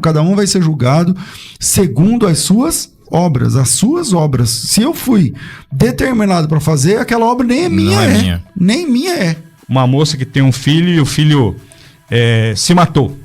Cada um vai ser julgado segundo as suas obras. As suas obras. Se eu fui determinado para fazer, aquela obra nem é minha. Não é minha. Nem minha é. Uma moça que tem um filho e o filho se matou.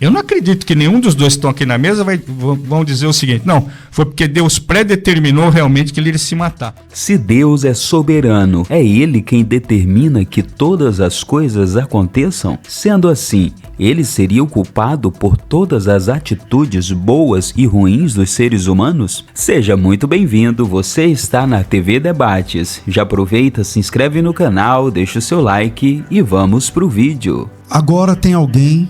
Eu não acredito que nenhum dos dois que estão aqui na mesa vão dizer o seguinte: não, foi porque Deus predeterminou realmente que ele iria se matar. Se Deus é soberano, é Ele quem determina que todas as coisas aconteçam? Sendo assim, Ele seria o culpado por todas as atitudes boas e ruins dos seres humanos? Seja muito bem-vindo, você está na TV Debates. Já aproveita, se inscreve no canal, deixa o seu like e vamos pro vídeo. Agora tem alguém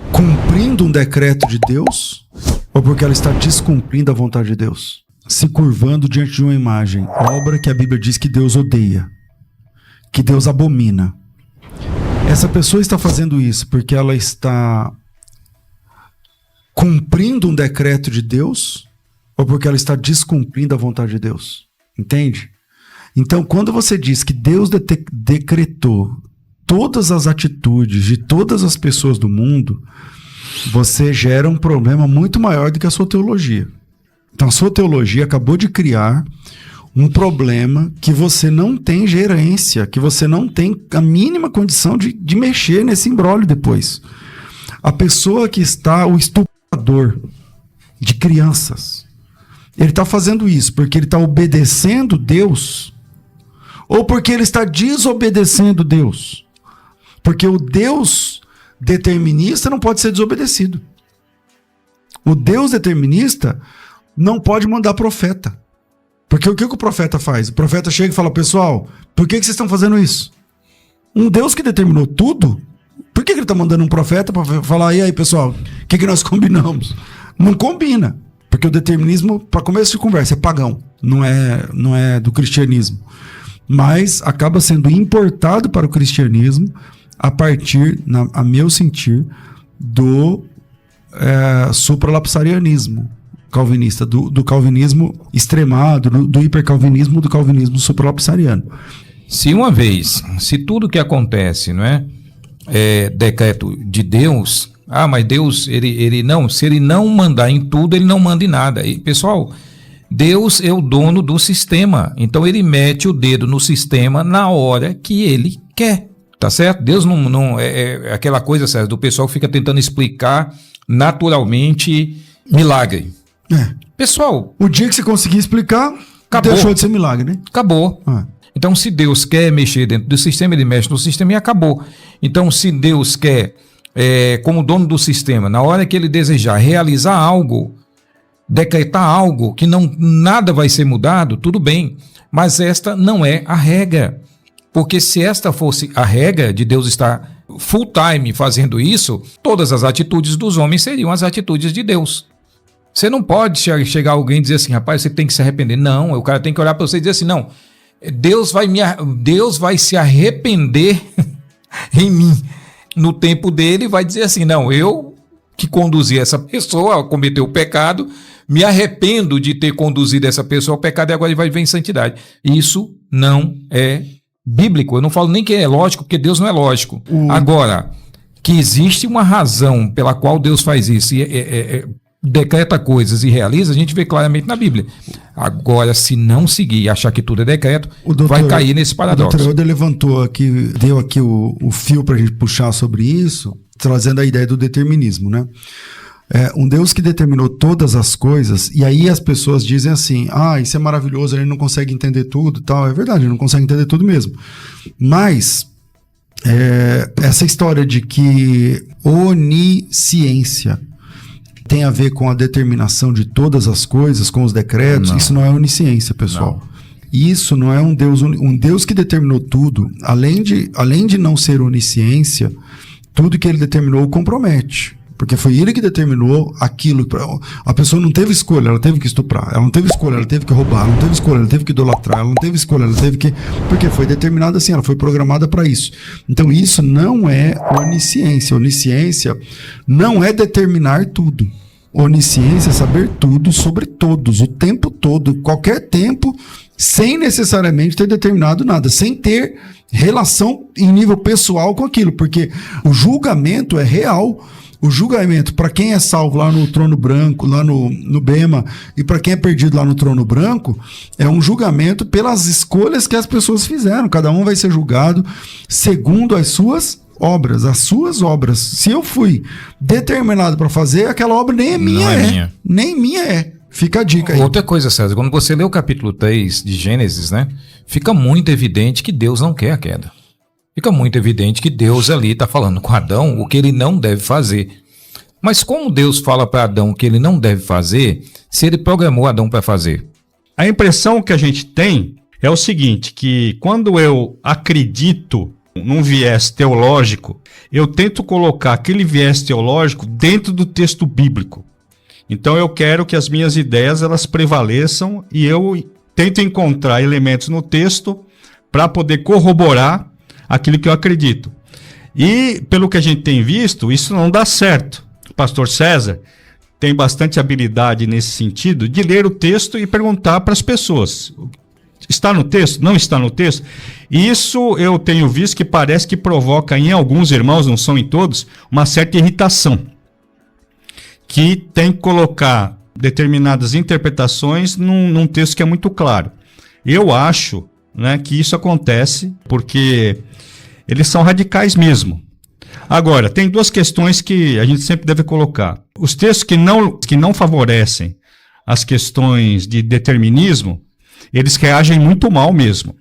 cumprindo um decreto de Deus, ou porque ela está descumprindo a vontade de Deus, se curvando diante de uma imagem, obra que a Bíblia diz que Deus odeia, que Deus abomina. Essa pessoa está fazendo isso porque ela está cumprindo um decreto de Deus, ou porque ela está descumprindo a vontade de Deus. Entende? Então, quando você diz que Deus decretou todas as atitudes de todas as pessoas do mundo, você gera um problema muito maior do que a sua teologia. Então a sua teologia acabou de criar um problema que você não tem gerência, que você não tem a mínima condição de mexer nesse imbróglio depois. A pessoa que está, o estuprador de crianças, ele está fazendo isso porque ele está obedecendo Deus, ou porque ele está desobedecendo Deus? Porque o Deus determinista não pode ser desobedecido. O Deus determinista não pode mandar profeta. Porque o que o profeta faz? O profeta chega e fala: pessoal, por que vocês estão fazendo isso? Um Deus que determinou tudo, por que ele está mandando um profeta para falar: e aí pessoal, o que nós combinamos? Não combina. Porque o determinismo, para começo de conversa, é pagão. Não é do cristianismo. Mas acaba sendo importado para o cristianismo a partir, a meu sentir, do supralapsarianismo calvinista, do calvinismo extremado, do hipercalvinismo, do calvinismo supralapsariano. Se tudo que acontece, não é decreto de Deus, mas Deus, se ele não mandar em tudo, ele não manda em nada. E, pessoal, Deus é o dono do sistema, então ele mete o dedo no sistema na hora que ele quer. Tá certo? Deus não é aquela coisa, Sérgio, do pessoal que fica tentando explicar naturalmente milagre. Pessoal, o dia que você conseguir explicar, acabou. Deixou de ser milagre, né? Acabou. Então, se Deus quer mexer dentro do sistema, ele mexe no sistema e acabou. Então, se Deus quer, como dono do sistema, na hora que ele desejar realizar algo, decretar algo que nada vai ser mudado, tudo bem. Mas esta não é a regra. Porque se esta fosse a regra de Deus estar full time fazendo isso, todas as atitudes dos homens seriam as atitudes de Deus. Você não pode chegar alguém e dizer assim: rapaz, você tem que se arrepender. Não, o cara tem que olhar para você e dizer assim: não, Deus vai se arrepender em mim. No tempo dele vai dizer assim: não, eu que conduzi essa pessoa a cometer o pecado, me arrependo de ter conduzido essa pessoa ao pecado e agora ele vai viver em santidade. Isso não é bíblico. Eu não falo nem que é lógico, porque Deus não é lógico. Agora, que existe uma razão pela qual Deus faz isso e decreta coisas e realiza, a gente vê claramente na Bíblia. Agora, se não seguir e achar que tudo é decreto, vai cair nesse paradoxo. O Dr. Helder levantou aqui, deu aqui o fio para a gente puxar sobre isso, trazendo a ideia do determinismo, né? Um Deus que determinou todas as coisas, e aí as pessoas dizem assim: isso é maravilhoso, ele não consegue entender tudo, tal. É verdade, ele não consegue entender tudo mesmo. Mas essa história de que onisciência tem a ver com a determinação de todas as coisas, com os decretos, isso não é onisciência, pessoal. Não. Isso não é um Deus que determinou tudo. Além de não ser onisciência, tudo que ele determinou o compromete. Porque foi ele que determinou aquilo. A pessoa não teve escolha, ela teve que estuprar. Ela não teve escolha, ela teve que roubar. Ela não teve escolha, ela teve que idolatrar. Ela não teve escolha, ela teve que... Porque foi determinada assim, ela foi programada para isso. Então isso não é onisciência. Onisciência não é determinar tudo. Onisciência é saber tudo sobre todos, o tempo todo, qualquer tempo, sem necessariamente ter determinado nada, sem ter relação em nível pessoal com aquilo, porque o julgamento é real. O julgamento para quem é salvo lá no trono branco, lá no Bema, e para quem é perdido lá no trono branco, é um julgamento pelas escolhas que as pessoas fizeram. Cada um vai ser julgado segundo as suas obras, as suas obras. Se eu fui determinado para fazer, aquela obra nem é minha, Não é minha. Nem minha é. Fica a dica aí. Outra coisa, César, quando você lê o capítulo 3 de Gênesis, né, fica muito evidente que Deus não quer a queda. Fica muito evidente que Deus ali está falando com Adão o que ele não deve fazer. Mas como Deus fala para Adão o que ele não deve fazer, se ele programou Adão para fazer? A impressão que a gente tem é o seguinte, que quando eu acredito num viés teológico, eu tento colocar aquele viés teológico dentro do texto bíblico. Então eu quero que as minhas ideias elas prevaleçam e eu tento encontrar elementos no texto para poder corroborar aquilo que eu acredito. E pelo que a gente tem visto, isso não dá certo. O pastor César tem bastante habilidade nesse sentido de ler o texto e perguntar para as pessoas: está no texto? Não está no texto? Isso eu tenho visto que parece que provoca em alguns irmãos, não são em todos, uma certa irritação, que tem que colocar determinadas interpretações num texto que é muito claro. Eu acho, né, que isso acontece porque eles são radicais mesmo. Agora, tem duas questões que a gente sempre deve colocar. Os textos que não favorecem as questões de determinismo, eles reagem muito mal mesmo,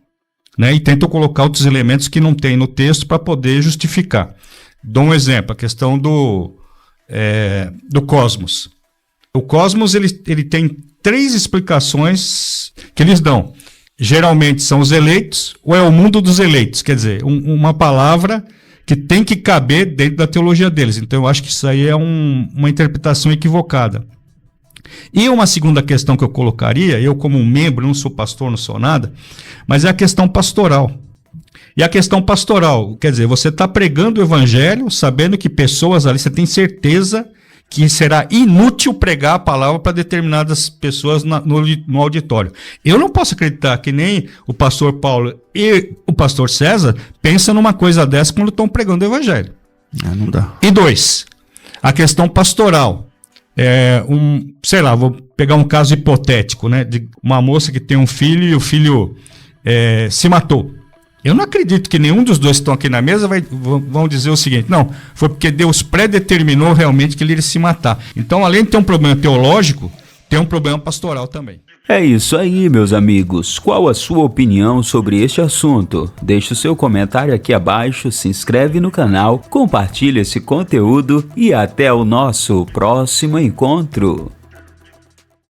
né, e tentam colocar outros elementos que não tem no texto para poder justificar. Dou um exemplo, a questão do cosmos. O cosmos ele tem 3 explicações que eles dão. Geralmente são os eleitos ou é o mundo dos eleitos. Quer dizer, uma palavra que tem que caber dentro da teologia deles. Então eu acho que isso aí é uma interpretação equivocada. E uma segunda questão que eu colocaria, eu como membro, não sou pastor, não sou nada, mas é a questão pastoral. E a questão pastoral, quer dizer, você está pregando o evangelho, sabendo que pessoas ali, você tem certeza que será inútil pregar a palavra para determinadas pessoas no auditório. Eu não posso acreditar que nem o pastor Paulo e o pastor César pensam numa coisa dessa quando estão pregando o evangelho. Não dá. E 2, a questão pastoral. Sei lá, vou pegar um caso hipotético, né, de uma moça que tem um filho e o filho se matou. Eu não acredito que nenhum dos dois que estão aqui na mesa vão dizer o seguinte: não, foi porque Deus predeterminou realmente que ele iria se matar. Então, além de ter um problema teológico, tem um problema pastoral também. É isso aí, meus amigos. Qual a sua opinião sobre este assunto? Deixe o seu comentário aqui abaixo, se inscreve no canal, compartilhe esse conteúdo e até o nosso próximo encontro.